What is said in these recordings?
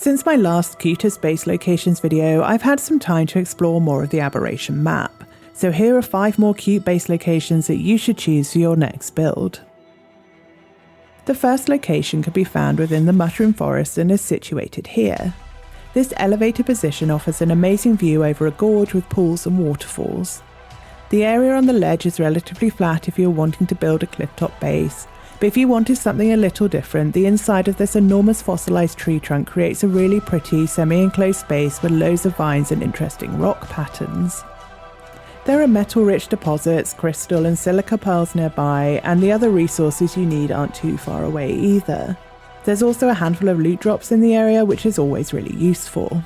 Since my last CUTEST base locations video, I've had some time to explore more of the Aberration map, so here are 5 more cute base locations that you should choose for your next build. The first location can be found within the mushroom forest and is situated here. This elevated position offers an amazing view over a gorge with pools and waterfalls. The area on the ledge is relatively flat if you're wanting to build a clifftop base, but if you wanted something a little different, the inside of this enormous fossilized tree trunk creates a really pretty semi-enclosed space with loads of vines and interesting rock patterns. There are metal-rich deposits, crystal and silica pearls nearby, and the other resources you need aren't too far away either. There's also a handful of loot drops in the area, which is always really useful.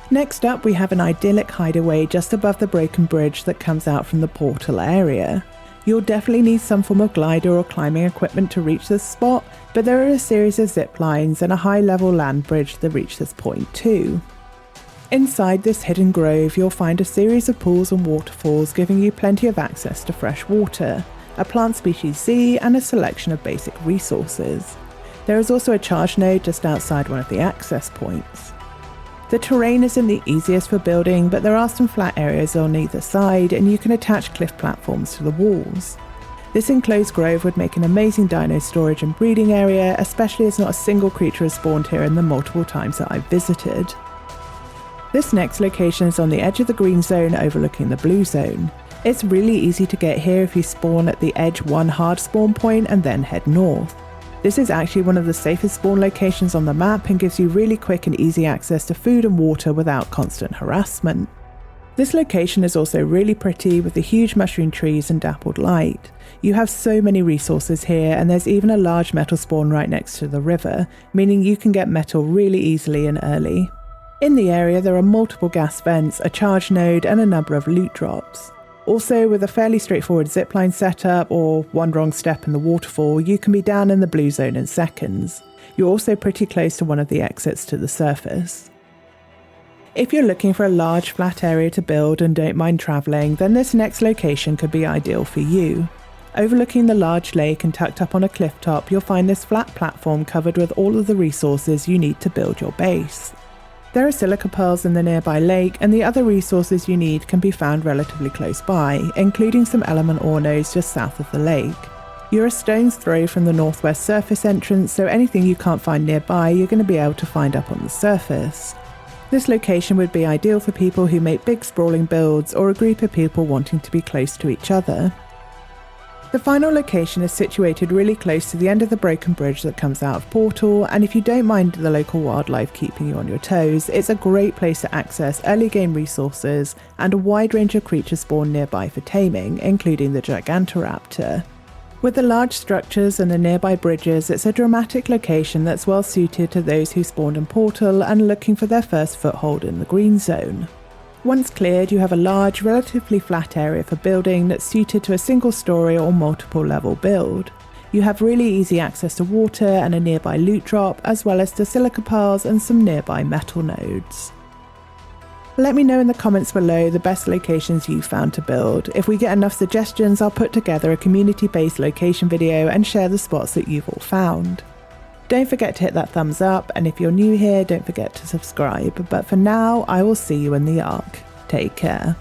Next up, we have an idyllic hideaway just above the broken bridge that comes out from the portal area. You'll definitely need some form of glider or climbing equipment to reach this spot, but there are a series of zip lines and a high-level land bridge that reach this point too. Inside this hidden grove, you'll find a series of pools and waterfalls giving you plenty of access to fresh water, a plant species Z, and a selection of basic resources. There is also a charge node just outside one of the access points. The terrain isn't the easiest for building, but there are some flat areas on either side, and you can attach cliff platforms to the walls. This enclosed grove would make an amazing dino storage and breeding area, especially as not a single creature has spawned here in the multiple times that I've visited. This next location is on the edge of the green zone overlooking the blue zone. It's really easy to get here if you spawn at the edge 1 hard spawn point and then head north. This is actually one of the safest spawn locations on the map and gives you really quick and easy access to food and water without constant harassment. This location is also really pretty with the huge mushroom trees and dappled light. You have so many resources here, and there's even a large metal spawn right next to the river, meaning you can get metal really easily and early. In the area there are multiple gas vents, a charge node and a number of loot drops. Also, with a fairly straightforward zipline setup or one wrong step in the waterfall, you can be down in the blue zone in seconds. You're also pretty close to one of the exits to the surface. If you're looking for a large flat area to build and don't mind travelling, then this next location could be ideal for you. Overlooking the large lake and tucked up on a cliff top, you'll find this flat platform covered with all of the resources you need to build your base. There are silica pearls in the nearby lake, and the other resources you need can be found relatively close by, including some element ore nodes just south of the lake. You're a stone's throw from the northwest surface entrance, so anything you can't find nearby you're going to be able to find up on the surface. This location would be ideal for people who make big sprawling builds or a group of people wanting to be close to each other. The final location is situated really close to the end of the broken bridge that comes out of Portal, and if you don't mind the local wildlife keeping you on your toes, it's a great place to access early game resources and a wide range of creatures spawned nearby for taming, including the Gigantoraptor. With the large structures and the nearby bridges, it's a dramatic location that's well suited to those who spawned in Portal and are looking for their first foothold in the green zone. Once cleared, you have a large, relatively flat area for building that's suited to a single story or multiple level build. You have really easy access to water and a nearby loot drop, as well as to silica pearls and some nearby metal nodes. Let me know in the comments below the best locations you've found to build. If we get enough suggestions, I'll put together a community-based location video and share the spots that you've all found. Don't forget to hit that thumbs up, and if you're new here, don't forget to subscribe. But for now, I will see you in the ARK. Take care.